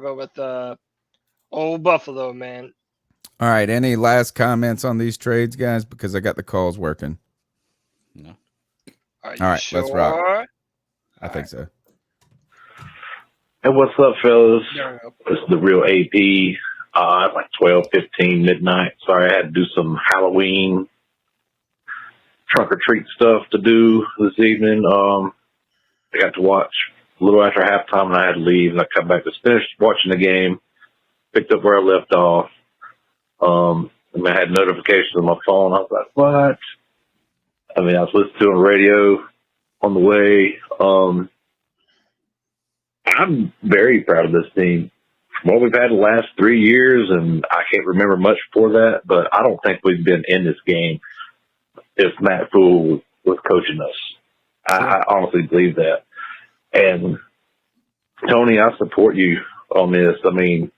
go with old Buffalo, man. All right. Any last comments on these trades, guys? Because I got the calls working. No. Are All you right, let's rock. sure? I think so. Hey, what's up, fellas? There we go. This is the real AP. It's like 12:15 midnight. Sorry, I had to do some Halloween trunk or treat stuff to do this evening. I got to watch a little after halftime, and I had to leave, and I come back to finish watching the game. Picked up where I left off. And I had notifications on my phone. I was like, what? I mean, I was listening to it on the radio on the way. I'm very proud of this team. From what we've had the last 3 years, and I can't remember much before that, but I don't think we've been in this game if Matt Fool was coaching us. I honestly believe that. And, Tony, I support you on this. I mean,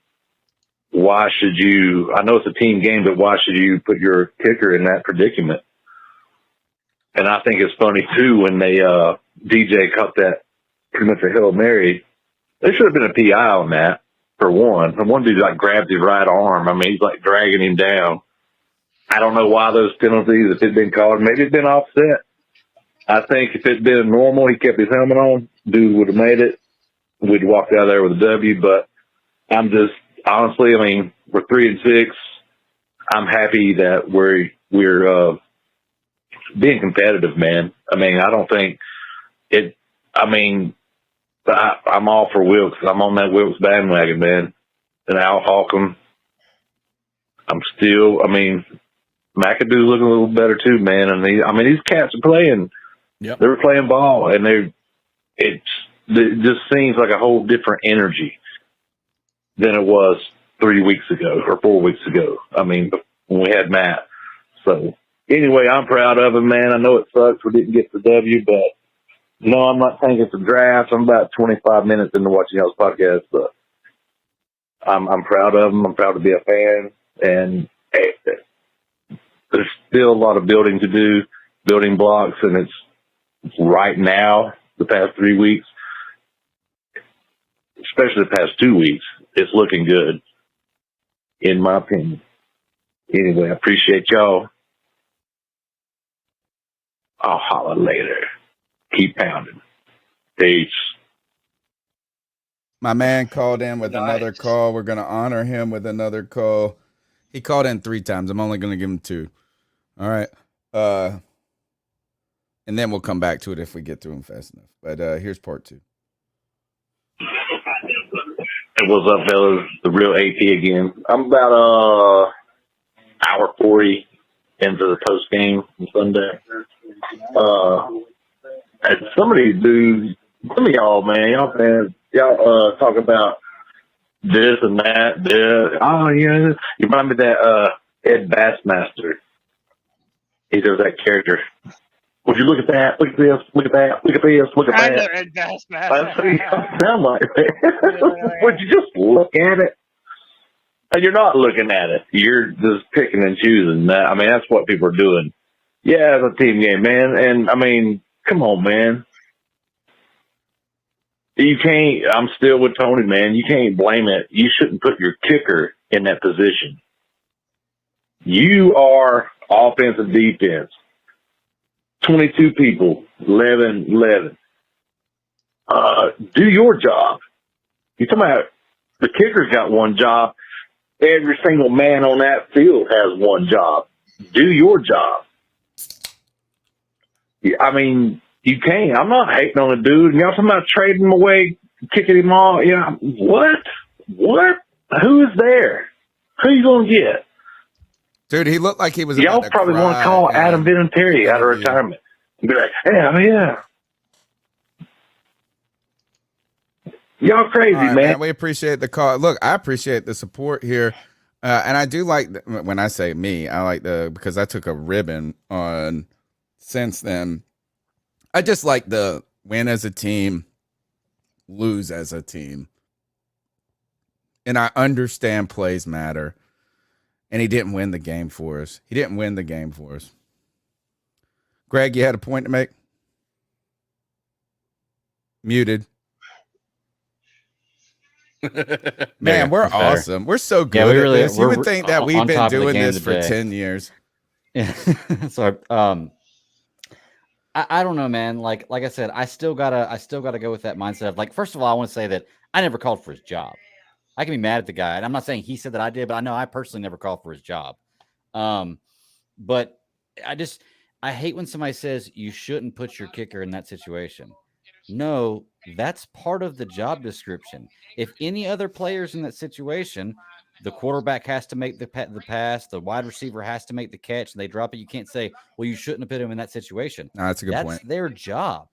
why should you – I know it's a team game, but why should you put your kicker in that predicament? And I think it's funny, too, when they DJ caught that pretty much a Hail Mary. There should have been a PI on that, for one. And one dude, like, grabs his right arm. I mean, he's, like, dragging him down. I don't know why those penalties, if it had been called, maybe it'd been offset. I think if it'd been normal, he kept his helmet on, dude would have made it. We'd walked out of there with a W, but I'm just, honestly, I mean, we're 3-6. I'm happy that we're being competitive, man. I mean, I don't think it, I mean, I'm all for Wilks. I'm on that Wilks bandwagon, man. And I'll hawk him. I'm still, I mean, McAdoo's looking a little better too, man. And these cats are playing. Yep. They were playing ball, and it just seems like a whole different energy than it was 3 weeks ago or 4 weeks ago. I mean, when we had Matt. So anyway, I'm proud of him, man. I know it sucks we didn't get the W, but no, I'm not tanking for drafts. I'm about 25 minutes into watching y'all's podcast, but I'm proud of him. I'm proud to be a fan, and hey, there's still a lot of building to do, building blocks, and it's right now, the past 3 weeks, especially the past 2 weeks, it's looking good, in my opinion. Anyway, I appreciate y'all. I'll holler later. Keep pounding. Peace. My man called in with Nice. another call. We're going to honor him with another call. He called in 3 times. I'm only going to give him 2. All right. And then we'll come back to it if we get through them fast enough. But here's part 2. Hey, what's up, fellas? The real AP again. I'm about hour 40 into the post game on Sunday. And some of these dudes, some of y'all, man, y'all talk about this and that. This. Oh, yeah. You remind me of that Ed Bassmaster. He does that character. Would you look at that? Look at this. Look at that. Look at this. Look at I that. know Ed Bass, man. That's what you sound like, man. Would you just look at it? And you're not looking at it. You're just picking and choosing. That. I mean, that's what people are doing. Yeah, it's a team game, man. And, I mean, come on, man. You can't, I'm still with Tony, man. You can't blame it. You shouldn't put your kicker in that position. You are offensive defense. 22 people, 11. Do your job. You're talking about the kicker's got one job. Every single man on that field has one job. Do your job. I mean, you can't. I'm not hating on a dude. Y'all talking about trading him away, kicking him off. Yeah, what? Who is there? Who you going to get? Dude, he looked like he was Y'all about to probably want cry to call in Adam Vinatieri out of interview. retirement. And be like, yeah. Y'all crazy, All right, man. We appreciate the call. Look, I appreciate the support here. And I do like, when I say me, I like because I took a ribbon on since then. I just like the win as a team, lose as a team. And I understand plays matter. And he didn't win the game for us. Greg, you had a point to make? Muted. Man, we're That's better. awesome. We're so good Yeah, we at really- this. You we're would think that on we've been top of the doing game this for today. 10 years. Yeah. So I don't know, man. Like I said, I still gotta go with that mindset of like, first of all, I want to say that I never called for his job. I can be mad at the guy, and I'm not saying he said that I did, but I know I personally never called for his job. But I hate when somebody says you shouldn't put your kicker in that situation. No, that's part of the job description. If any other players in that situation, the quarterback has to make the pass, the wide receiver has to make the catch, and they drop it. You can't say, well, you shouldn't have put him in that situation. No, that's a good That's point. their job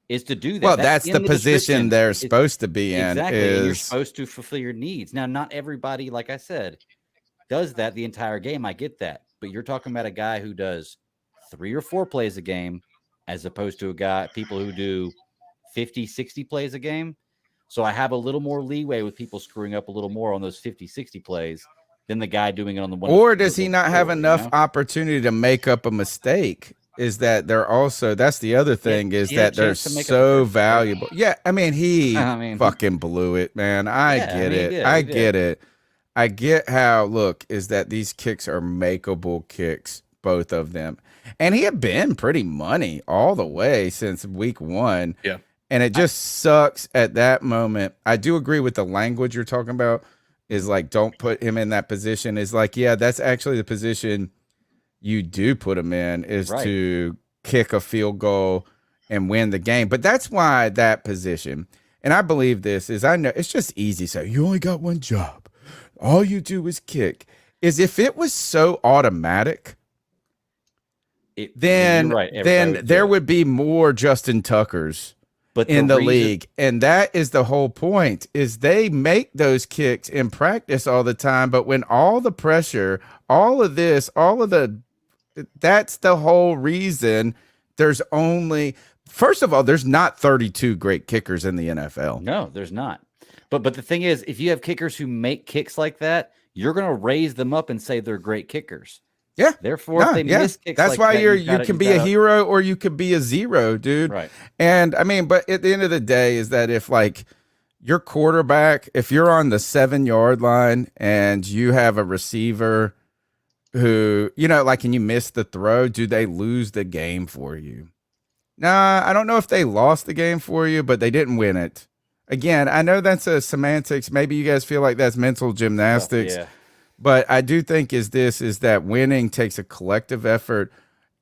is to do that. Well, that's in the position description. they're supposed to be in. Exactly. And you're supposed to fulfill your needs. Now, not everybody, like I said, does that the entire game. I get that. But you're talking about a guy who does 3 or 4 plays a game as opposed to people who do 50, 60 plays a game. So I have a little more leeway with people screwing up a little more on those 50, 60 plays than the guy doing it on the one. Or does he not have enough opportunity to make up a mistake? Is that they're also, that's the other thing, is that they're so valuable. Yeah, I mean, he fucking blew it, man. I get it. I get it. I get how, look, is that these kicks are makeable kicks, both of them. And he had been pretty money all the way since week 1. Yeah. And it just sucks at that moment. I do agree with the language you're talking about, is like, don't put him in that position. Is like, yeah, that's actually the position you do put him in, is to kick a field goal and win the game. But that's why that position, and I believe this, is I know it's just easy. So you only got one job. All you do is kick. Is if it was so automatic, then there would be more Justin Tuckers in the league. And that is the whole point, is they make those kicks in practice all the time. But when all the pressure, all of this, that's the whole reason there's only, first of all, there's not 32 great kickers in the NFL. No, there's not. But the thing is, if you have kickers who make kicks like that, you're going to raise them up and say they're great kickers. Yeah. Therefore, if they miss kicks that's like why that, you can be a hero or you could be a zero, dude. Right. And I mean, but at the end of the day, is that if like your quarterback, if you're on the 7-yard line and you have a receiver who, you know, like, and you miss the throw, do they lose the game for you? Nah, I don't know if they lost the game for you, but they didn't win it. Again, I know that's a semantics. Maybe you guys feel like that's mental gymnastics. Yeah. But I do think is that winning takes a collective effort.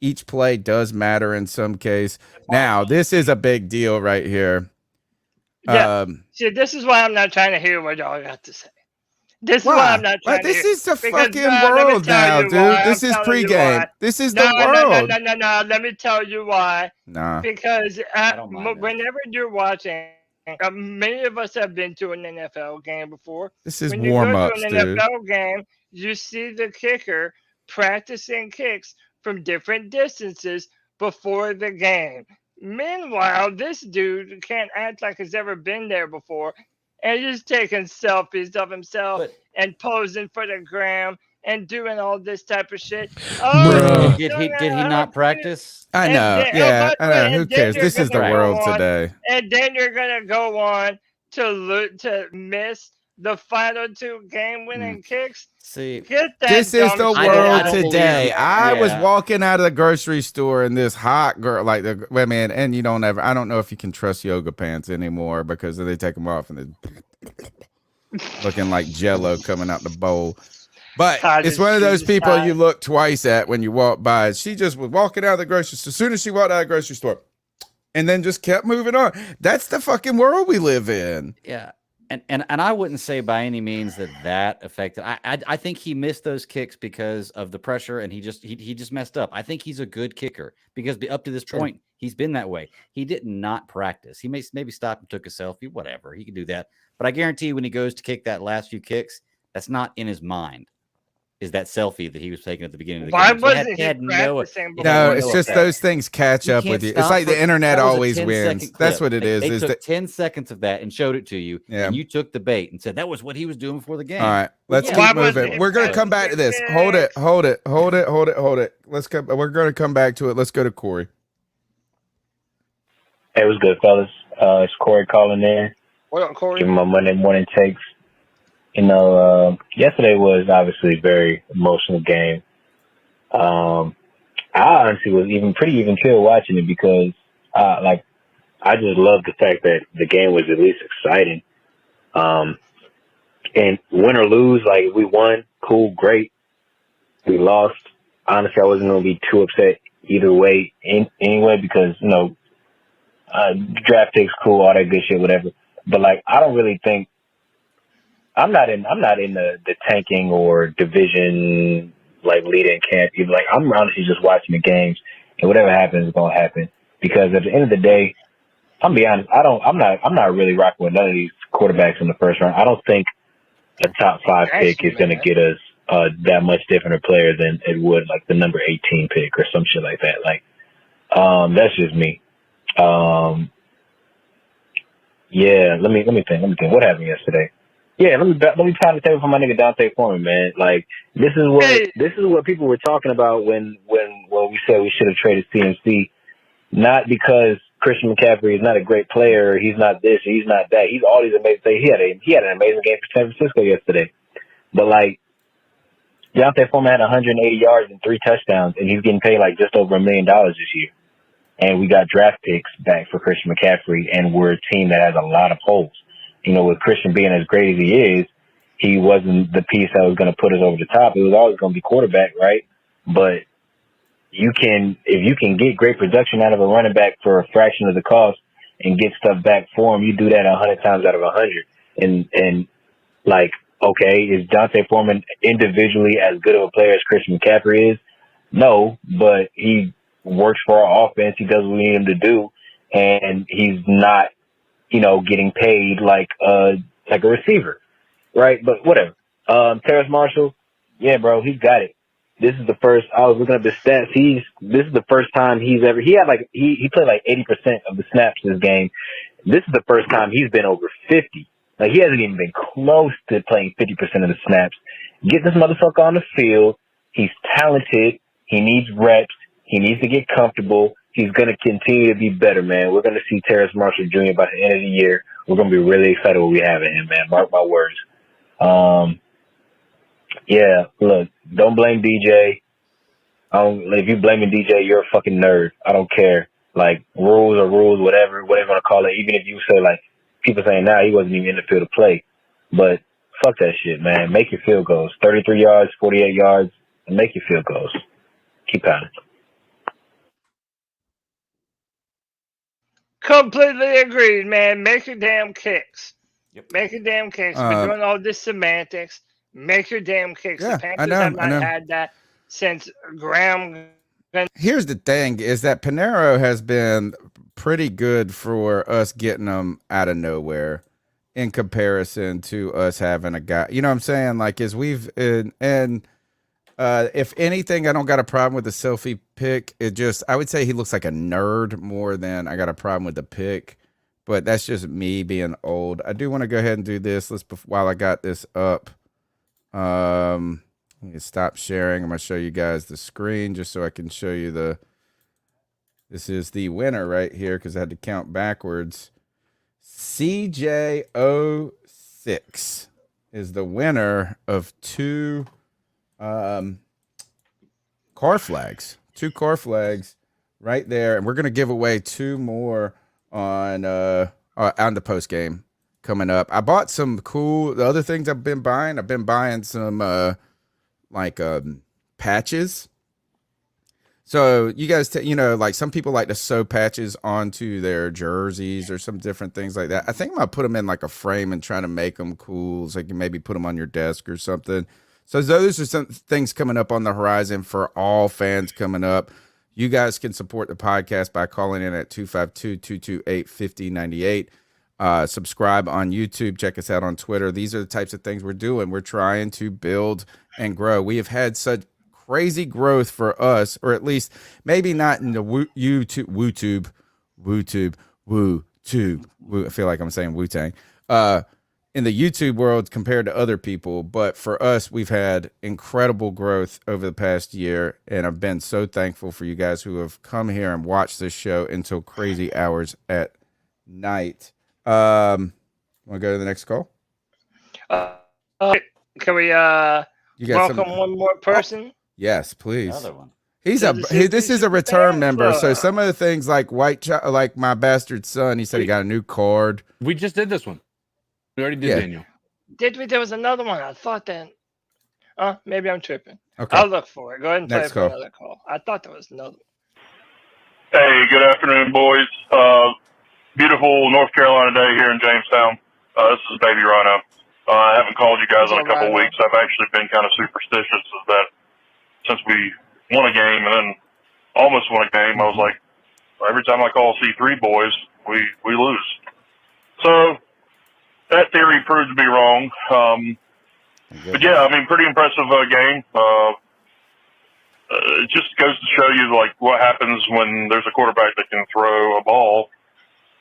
Each play does matter in some case. Now, this is a big deal right here. Yeah. See, this is why I'm not trying to hear what y'all got to say. This is why I'm not trying to hear. This is the fucking world now, dude. This is pregame. This is the world. No. Let me tell you why. Nah. Because whenever you're watching, many of us have been to an NFL game before. This is warm-ups, dude. When you go to an NFL game, you see the kicker practicing kicks from different distances before the game. Meanwhile, this dude can't act like he's ever been there before, and he's taking selfies of himself and posing for the gram and doing all this type of shit. Oh, did he not practice? I know. I know. Who cares? This is the world today. And then you're gonna go on to miss the final 2 game-winning kicks. See, this is the world today. I was walking out of the grocery store and this hot girl, like the women, and I don't know if you can trust yoga pants anymore because they take them off and they're looking like Jello coming out the bowl. But it's one of those people you look twice at when you walk by. She just was walking out of the grocery store. As soon as she walked out of the grocery store, and then just kept moving on. That's the fucking world we live in. Yeah. And I wouldn't say by any means that affected. I think he missed those kicks because of the pressure, and he just messed up. I think he's a good kicker because up to this point he's been that way. He did not practice. He maybe stopped and took a selfie, whatever. He could do that. But I guarantee you, when he goes to kick that last few kicks, that's not in his mind. Is that selfie that he was taking at the beginning of the game? Why wasn't he practicing? No, it's just those things catch up with you. It's like the internet always wins. That's what it is. They took 10 seconds of that and showed it to you, and you took the bait and said that was what he was doing before the game. All right, let's keep moving. We're going to come back to this. Hold it. We're going to come back to it. Let's go to Corey. Hey, what's good, fellas? It's Corey calling in. What up, Corey? Give my Monday morning takes. Yesterday was obviously a very emotional game. I honestly was pretty even killed watching it because, I just love the fact that the game was at least exciting. And win or lose, like if we won, cool, great. We lost. Honestly, I wasn't going to be too upset either way anyway because, draft picks, cool, all that good shit, whatever. But like, I don't really think I'm not in the tanking or division like leading camp. Like I'm honestly just watching the games and whatever happens is gonna happen. Because at the end of the day, I'm be honest, I'm not really rocking with none of these quarterbacks in the first round. I don't think a top 5 pick is gonna get us that much different a player than it would like the number 18 pick or some shit like that. Like that's just me. Yeah, let me think. What happened yesterday? Yeah, let me pound the table for my nigga Dante Foreman, man. Like this is what people were talking about when we said we should have traded CMC, not because Christian McCaffrey is not a great player, he's not this, he's not that. He's all these amazing things. He had an amazing game for San Francisco yesterday. But like Dante Foreman had 180 yards and 3 touchdowns, and he's getting paid like just over $1 million this year. And we got draft picks back for Christian McCaffrey, and we're a team that has a lot of holes. With Christian being as great as he is, he wasn't the piece that was going to put us over the top. It was always going to be quarterback, right? But if you can get great production out of a running back for a fraction of the cost and get stuff back for him, you do that 100 times out of 100. And like, okay, is Dante Foreman individually as good of a player as Christian McCaffrey is? No, but he works for our offense. He does what we need him to do, and he's not, getting paid like a receiver, right? But whatever. Terrace Marshall, yeah, bro, he's got it. This is the first. I was looking up his stats. This is the first time he played like 80% of the snaps in this game. This is the first time he's been over 50. Like he hasn't even been close to playing 50% of the snaps. Get this motherfucker on the field. He's talented. He needs reps. He needs to get comfortable. He's going to continue to be better, man. We're going to see Terrace Marshall Jr. by the end of the year. We're going to be really excited what we have in him, man. Mark my words. Yeah, look, don't blame DJ. If you blaming DJ, you're a fucking nerd. I don't care. Like, rules are rules, whatever you want to call it. Even if you say, like, people saying, he wasn't even in the field to play. But fuck that shit, man. Make your field goals. 33 yards, 48 yards, and make your field goals. Keep pounding. Completely agreed, man. Make your damn kicks. Yep. Make your damn kicks. We're doing all this semantics. Make your damn kicks. Yeah, the Panthers have not had that since Graham. Here's the thing: is that Pinero has been pretty good for us getting them out of nowhere, in comparison to us having a guy. You know what I'm saying? Like, as we've if anything, I don't got a problem with the selfie pick. I would say he looks like a nerd more than I got a problem with the pick. But that's just me being old. I do want to go ahead and do this. While I got this up. Let me stop sharing. I'm going to show you guys the screen just so I can show you this is the winner right here because I had to count backwards. CJ06 is the winner of 2 car flags. 2 car flags right there. And we're going to give away 2 more on the post game coming up. I bought some the other things I've been buying. I've been buying some patches. So you guys, like some people like to sew patches onto their jerseys or some different things like that. I think I'm going to put them in like a frame and try to make them cool so you can maybe put them on your desk or something. So those are some things coming up on the horizon for all fans coming up. You guys can support the podcast by calling in at 252-228-5098. Subscribe on YouTube. Check us out on Twitter. These are the types of things we're doing. We're trying to build and grow. We have had such crazy growth for us, or at least maybe not in the YouTube. I feel like I'm saying Wu-Tang. In the YouTube world compared to other people, but for us, we've had incredible growth over the past year, and I've been so thankful for you guys who have come here and watched this show until crazy hours at night. Want to go to the next call? Can we You got welcome one more person? Yes, please. Another one. This is a return member, so some of the things like like my bastard son, he said he got a new card. We just did this one. We already did Daniel. Did we? There was another one. I thought that. Maybe I'm tripping. Okay. I'll look for it. Go ahead and Next play for call. another call. I thought there was another one. Hey, good afternoon, boys. Beautiful North Carolina day here in Jamestown. This is Baby Rhino. I haven't called you guys in a couple of weeks. I've actually been kind of superstitious of that since we won a game and then almost won a game. I was like, every time I call C3 boys, we lose. So that theory proved to be wrong. But yeah, I mean, pretty impressive game. It just goes to show you like what happens when there's a quarterback that can throw a ball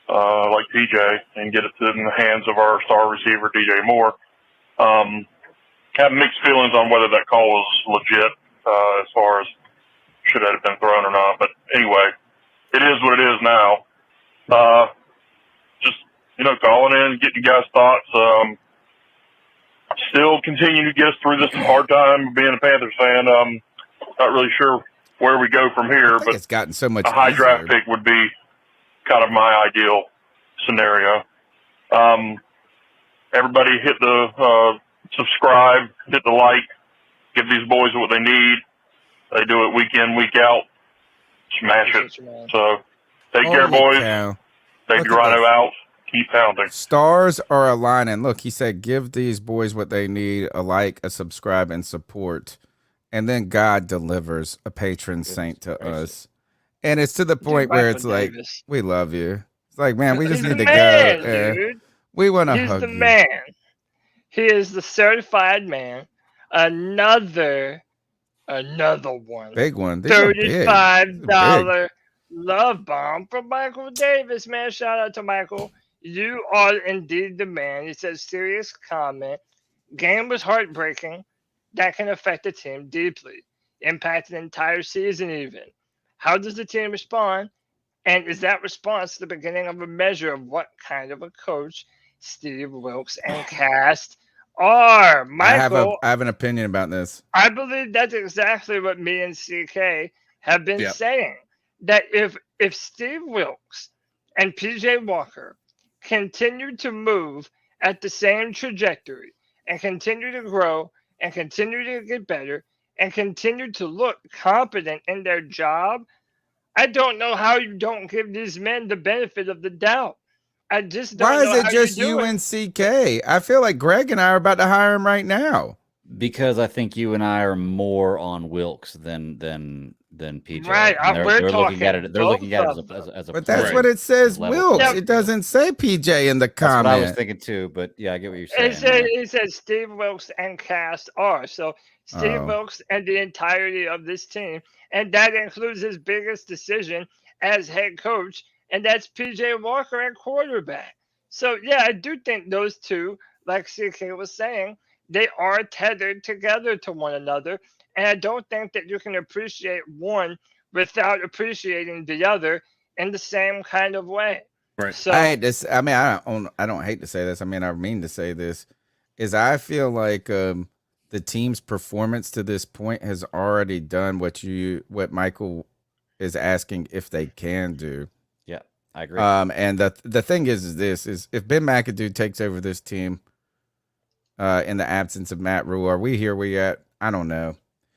like PJ and get it in the hands of our star receiver DJ Moore. Have mixed feelings on whether that call was legit as far as should it have been thrown or not. But anyway, it is what it is now. Just calling in, getting you guys' thoughts. Still continue to get us through this hard time of being a Panthers fan. Not really sure where we go from here, but it's gotten so much a high easier. draft pick would be kind of my ideal scenario. Everybody hit the subscribe, hit the like, give these boys what they need. They do it week in, week out. Smash it. So take care, boys. Cow. Baby Rhino out. Keep pounding. Stars are aligning. Look, he said, give these boys what they need, a like, a subscribe, and support. And then God delivers a patron saint to us. And it's to the point where it's like, we love you. It's like, man, we just need to go. Dude. We want to He's hug the you. man. He is the certified man. Another one. Big one. These are big. $35 love bomb from Michael Davis, man. Shout out to Michael. You are indeed the man. He says, serious comment. Game was heartbreaking. That can affect the team deeply. Impact an entire season even. How does the team respond? And is that response the beginning of a measure of what kind of a coach Steve Wilks and cast are? Michael, I have an opinion about this. I believe that's exactly what me and CK have been saying. That if Steve Wilks and PJ Walker continue to move at the same trajectory and continue to grow and continue to get better and continue to look competent in their job, I don't know how you don't give these men the benefit of the doubt. I just don't know. Why is it just you and CK? I feel like Greg and I are about to hire him right now. Because I think you and I are more on Wilks than PJ. Right, They're looking at it. They're looking at it as a. But that's what it says. Wilks. Yeah. It doesn't say PJ in the comment. That's what I was thinking too. But yeah, I get what you're saying. It says Steve Wilks and cast are. So Steve Wilks and the entirety of this team, and that includes his biggest decision as head coach, and that's PJ Walker at quarterback. So yeah, I do think those two, like CK was saying, they are tethered together to one another. And I don't think that you can appreciate one without appreciating the other in the same kind of way. Right. So I hate this. I mean, I don't hate to say this. I mean, I mean to say this. Is I feel like the team's performance to this point has already done what Michael is asking if they can do. Yeah, I agree. And the thing is if Ben McAdoo takes over this team in the absence of Matt Rule, are we here? We at? I don't know.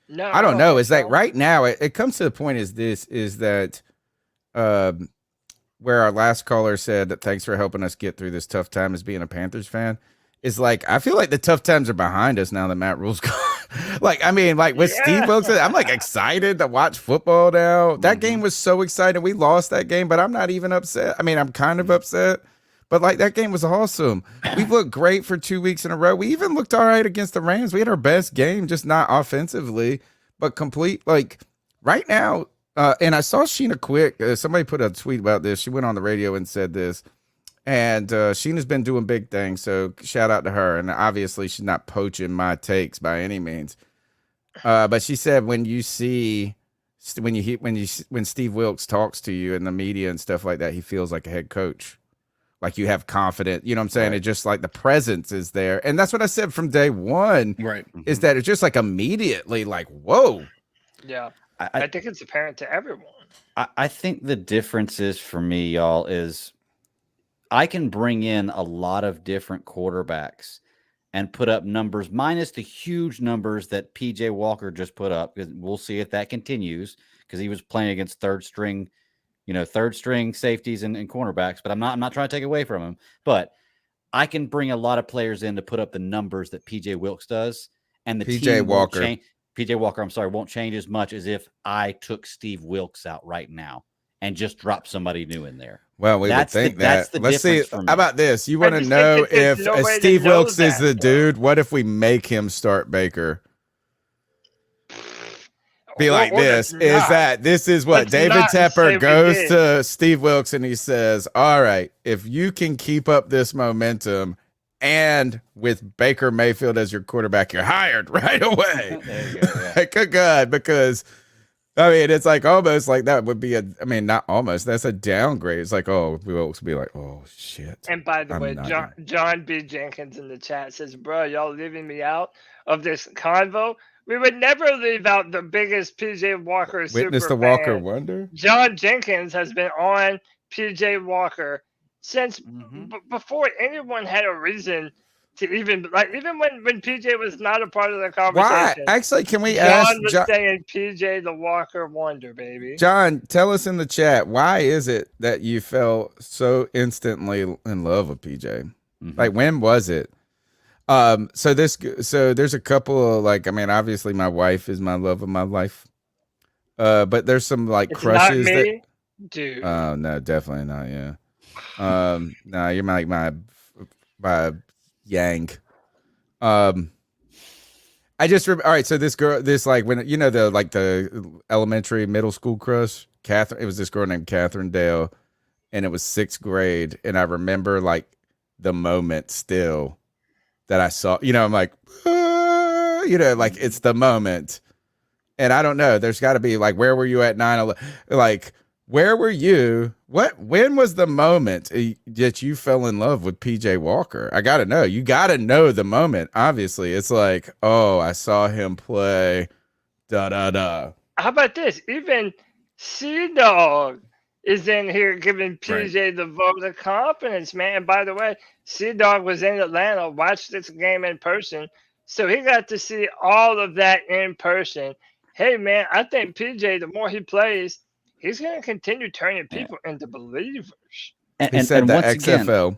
no, I don't know. It's like right now it comes to the point is that where our last caller said that thanks for helping us get through this tough time as being a Panthers fan is like, I feel like the tough times are behind us now that Matt Rule's gone. Like, I mean, like with Steve Wilks, I'm like excited to watch football now. That game was so exciting. We lost that game, but I'm not even upset. I mean, I'm kind of upset. But like that game was awesome. We've looked great for 2 weeks in a row. We even looked all right against the Rams. We had our best game, just not offensively, but complete. Like right now, and I saw Sheena Quick. Somebody put a tweet about this. She went on the radio and said this. And Sheena's been doing big things, so shout out to her. And obviously, she's not poaching my takes by any means. But she said when Steve Wilks talks to you in the media and stuff like that, he feels like a head coach. like you have confidence. You know what I'm saying? Right. It's just like the presence is there, and that's what I said from day one. Right. Is that it's just like immediately like whoa. Yeah, I think it's apparent to everyone. I think the difference is for me, y'all, is I can bring in a lot of different quarterbacks and put up numbers minus the huge numbers that PJ Walker just put up. Because we'll see if that continues because he was playing against third string safeties and cornerbacks. But I'm not trying to take away from him. But I can bring a lot of players in to put up the numbers that PJ Wilks does, and the PJ Walker. PJ Walker, I'm sorry, won't change as much as if I took Steve Wilks out right now and just dropped somebody new in there. Well, we would think that. Let's see. difference for me. How about this? You want to just know think that there's if no way to Steve know Wilks is that, the though. dude? What if we make him start Baker? Be Or- like or this. that's Is not. that this is what Let's David not say Tepper we goes did. to Steve Wilks and he says, "All right, if you can keep up this momentum and with Baker Mayfield as your quarterback, you're hired right away." There you go, yeah. Like, good God, because I mean, it's like almost like that would be not almost. That's a downgrade. It's like, oh, Wilks would be like, oh shit. And by the I'm way, not John B. Jenkins in the chat says, "Bro, y'all leaving me out of this convo? We would never leave out the biggest PJ Walker Witness super the Walker fan. wonder. John Jenkins has been on PJ Walker since before anyone had a reason to even when PJ was not a part of the Why? conversation. Actually, can we John ask was John? saying PJ the Walker wonder, baby. John, tell us in the chat, why is it that you fell so instantly in love with PJ? Like, when was it? So there's a couple of like, I mean, obviously my wife is my love of my life. But there's some like It's crushes not that. me, dude. Oh no, definitely not. Yeah. No, you're like my yang. I just all right. So this girl, this like when you know the elementary middle school crush, Catherine. It was this girl named Catherine Dale, and it was 6th grade, and I remember like the moment still that I saw. You know, I'm like, like it's the moment, and I don't know. There's got to be like, where were you at 9/11? Like, where were you? When was the moment that you fell in love with PJ Walker? I got to know. You got to know the moment. Obviously, it's like, oh, I saw him play. Da da da. How about this? Even Sea Dog is in here giving PJ the vote of confidence, man. And by the way, Sea Dog was in Atlanta, watched this game in person, so he got to see all of that in person. Hey, man, I think PJ, the more he plays, he's going to continue turning people into believers. He said the once XFL. Again,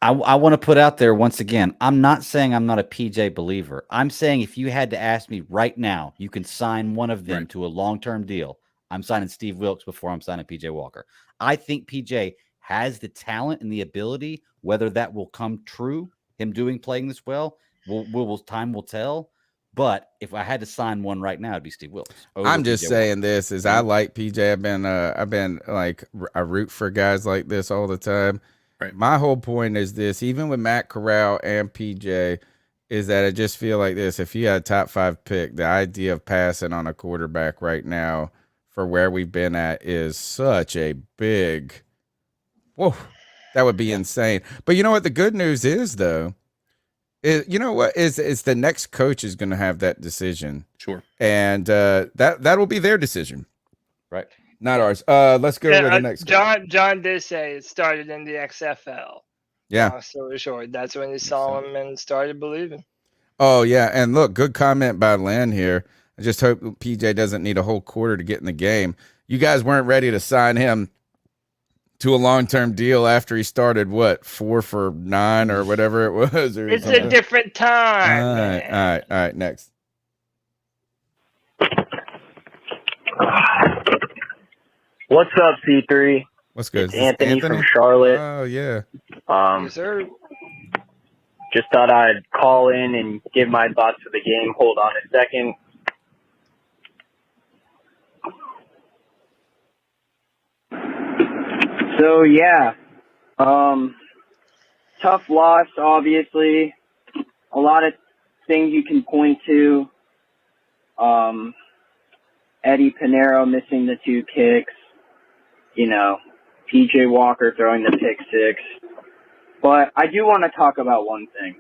I want to put out there once again, I'm not saying I'm not a PJ believer. I'm saying if you had to ask me right now, you can sign one of them to a long-term deal. I'm signing Steve Wilks before I'm signing PJ Walker. I think PJ has the talent and the ability. Whether that will come true, him playing this well, time will tell. But if I had to sign one right now, it'd be Steve Wilks. I'm just saying this is I like PJ. I've been like I root for guys like this all the time. Right. My whole point is this: even with Matt Corral and PJ, is that I just feel like this: if you had a top 5 pick, the idea of passing on a quarterback right now for where we've been at is such a big. Whoa, that would be insane. But you know what? The good news is though. You know what is the next coach is going to have that decision. Sure. And that will be their decision. Right. Not ours. Let's go with the next John did say it started in the XFL. Yeah. So short. That's when he saw him and started believing. Oh yeah, and look, good comment by Lynn here. I just hope PJ doesn't need a whole quarter to get in the game. You guys weren't ready to sign him to a long-term deal after he started 4 for 9 or whatever it was. Or it's something. a different time. All right. Next. What's up, C3? What's good? It's Anthony from Charlotte. Oh yeah. Yes, sir. Just thought I'd call in and give my thoughts to the game. Hold on a second. So yeah, tough loss, obviously. A lot of things you can point to. Eddie Pinero missing the 2 kicks. You know, PJ Walker throwing the pick 6. But I do want to talk about one thing.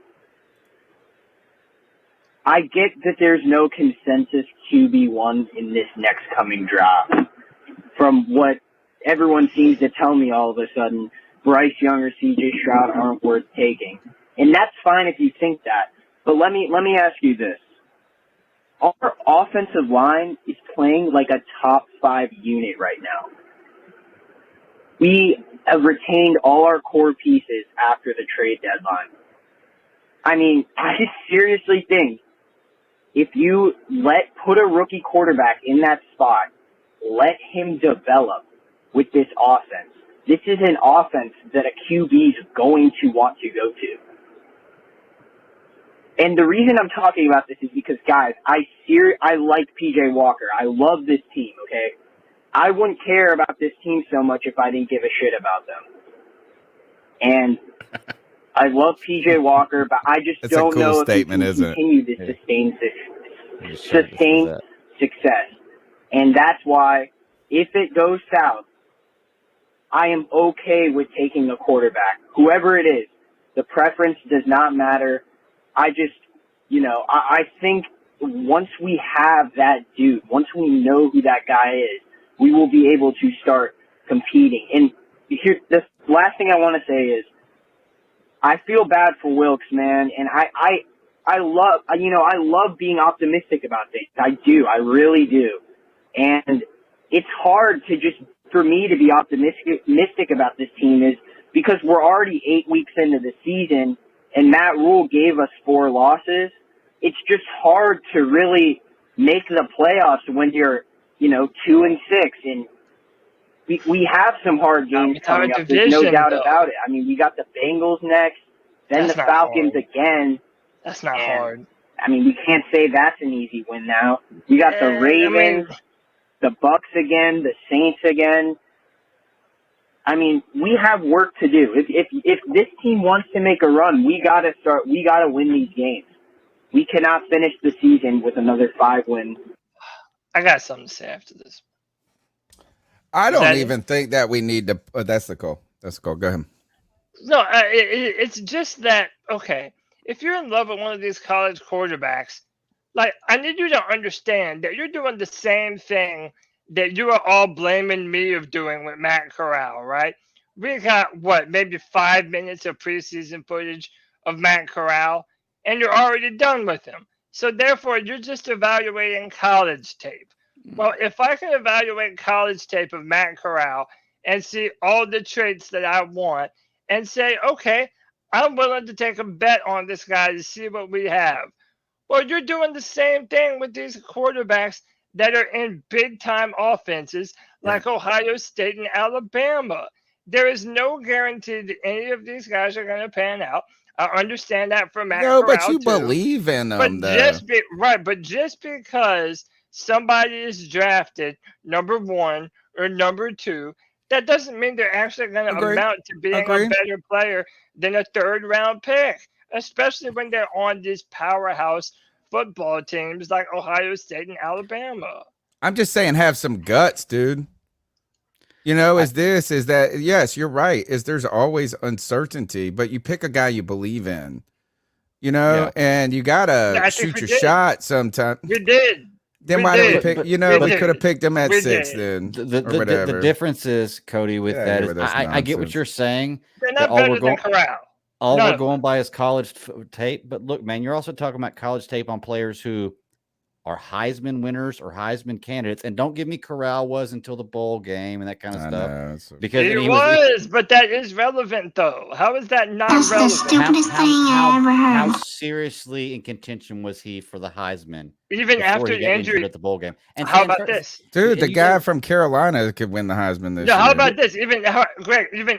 I get that there's no consensus QB1 in this next coming draft. From what everyone seems to tell me all of a sudden, Bryce Young or CJ Stroud aren't worth taking. And that's fine if you think that. But let me ask you this. Our offensive line is playing like a top 5 unit right now. We have retained all our core pieces after the trade deadline. I mean, I just seriously think if you put a rookie quarterback in that spot, let him develop with this offense. This is an offense that a QB is going to want to go to. And the reason I'm talking about this is because, guys, I like PJ Walker. I love this team, okay? I wouldn't care about this team so much if I didn't give a shit about them. And I love PJ Walker, but I just don't know if he can continue this sustained success. And that's why, if it goes south, I am okay with taking a quarterback. Whoever it is, the preference does not matter. I just, I think once we have that dude, once we know who that guy is, we will be able to start competing. And here, the last thing I want to say is, I feel bad for Wilks, man, and I love being optimistic about things. I do, I really do. And it's hard for me to be optimistic about this team is because we're already 8 weeks into the season and Matt Rule gave us 4 losses. It's just hard to really make the playoffs when you're, 2-6, and we have some hard games coming up. There's no doubt about it. I mean, we got the Bengals next, then the Falcons again. That's not hard. I mean, we can't say that's an easy win now. We got the Ravens, the Bucks again, the Saints again. I mean, we have work to do. If this team wants to make a run, we gotta win these games. We cannot finish the season with another 5 wins. I got something to say after this. I don't even think that we need to. That's the call. Go ahead. No, it's just that, okay, if you're in love with one of these college quarterbacks, like, I need you to understand that you're doing the same thing that you are all blaming me of doing with Matt Corral, right? We got, maybe 5 minutes of preseason footage of Matt Corral, and you're already done with him. So therefore, you're just evaluating college tape. Well, if I can evaluate college tape of Matt Corral and see all the traits that I want and say, okay, I'm willing to take a bet on this guy to see what we have. Well, you're doing the same thing with these quarterbacks that are in big-time offenses like Ohio State and Alabama. There is no guarantee that any of these guys are going to pan out. I understand that from Matt Corral, but you believe in them, but just because somebody is drafted number 1 or number 2, that doesn't mean they're actually going to amount to being a better player than a 3rd-round pick, especially when they're on these powerhouse football teams like Ohio State and Alabama. I'm just saying, have some guts, dude. Yes, you're right. There's always uncertainty, but you pick a guy you believe in, and you gotta shoot your shot sometime. We did. Then why did we pick? We could have picked him at 6 then. The difference is, Cody, with that is I get what you're saying. They're not better than Corral. All we're going by is college tape. But look, man, you're also talking about college tape on players who are Heisman winners or Heisman candidates. And don't give me Corral was until the bowl game and that kind of stuff. Because he was, but that is relevant, though. How is that not relevant? That's the stupidest thing I ever heard. How seriously in contention was he for the Heisman? Even after injury at the bowl game. And how about this? Dude, the guy from Carolina could win the Heisman this year. How about this? Even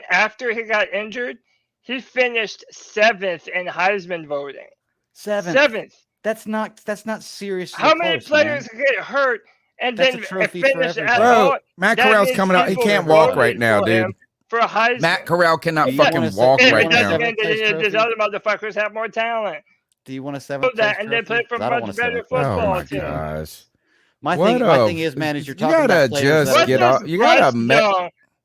after he got injured, he finished 7th in Heisman voting. 7th. That's not serious. How many players get hurt and then finish at all? Matt Corral's coming out. He can't walk right now, dude. For Heisman. Matt Corral cannot fucking walk right now. These other motherfuckers have more talent. Do you want a 7th place and they play for much better football team. Oh my gosh. My thing is, man, is you're talking about players.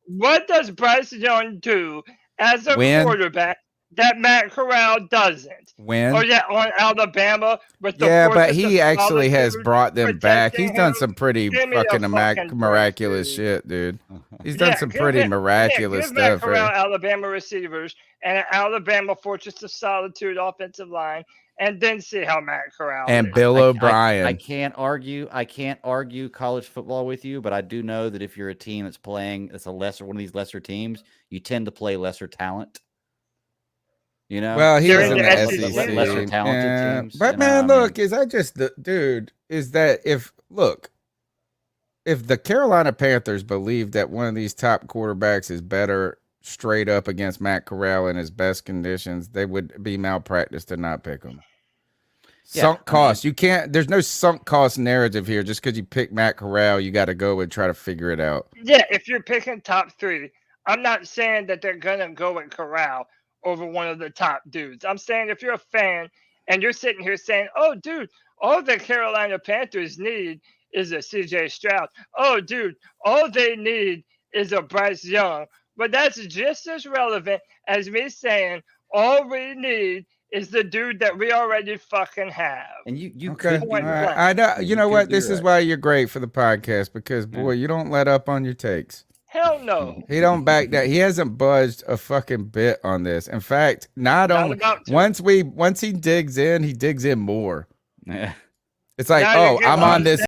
What does Bryce Young do as a quarterback that Matt Corral doesn't. When? Or yeah, on Alabama with the Yeah, but fortress he of actually has solitude brought them back. He's protecting done him. some pretty Give me a fucking fucking miraculous break, shit, dude. He's done some give pretty Matt- miraculous give Matt stuff. Corral Here. Alabama receivers and an Alabama fortress of solitude offensive line, and then see how Matt Corral And is. Bill O'Brien. I can't argue college football with you, but I do know that if you're a team that's playing, it's one of these lesser teams, you tend to play lesser talent. You know, Well, he was During in the the SEC. SEC. lesser talented Yeah. teams. But you know, man, I look, mean, is that just the dude? Is that if the Carolina Panthers believe that one of these top quarterbacks is better straight up against Matt Corral in his best conditions, they would be malpractice to not pick him. Sunk cost. You can't. There's no sunk cost narrative here. Just because you pick Matt Corral, you got to go and try to figure it out. Yeah, if you're picking top 3, I'm not saying that they're gonna go with Corral over one of the top dudes. I'm saying if you're a fan and you're sitting here saying, "Oh, dude, all the Carolina Panthers need is a CJ Stroud. Oh, dude, all they need is a Bryce Young." But that's just as relevant as me saying all we need is the dude that we already fucking have. and you Okay. could be Point right. blank. I know. You You know could what? be This is right. why you're great for the podcast because boy, you don't let up on your takes. Hell no. He don't back that. He hasn't budged a fucking bit on this. In fact, not only about to. once he digs in more. Yeah. It's like, Now you're oh, getting I'm on on this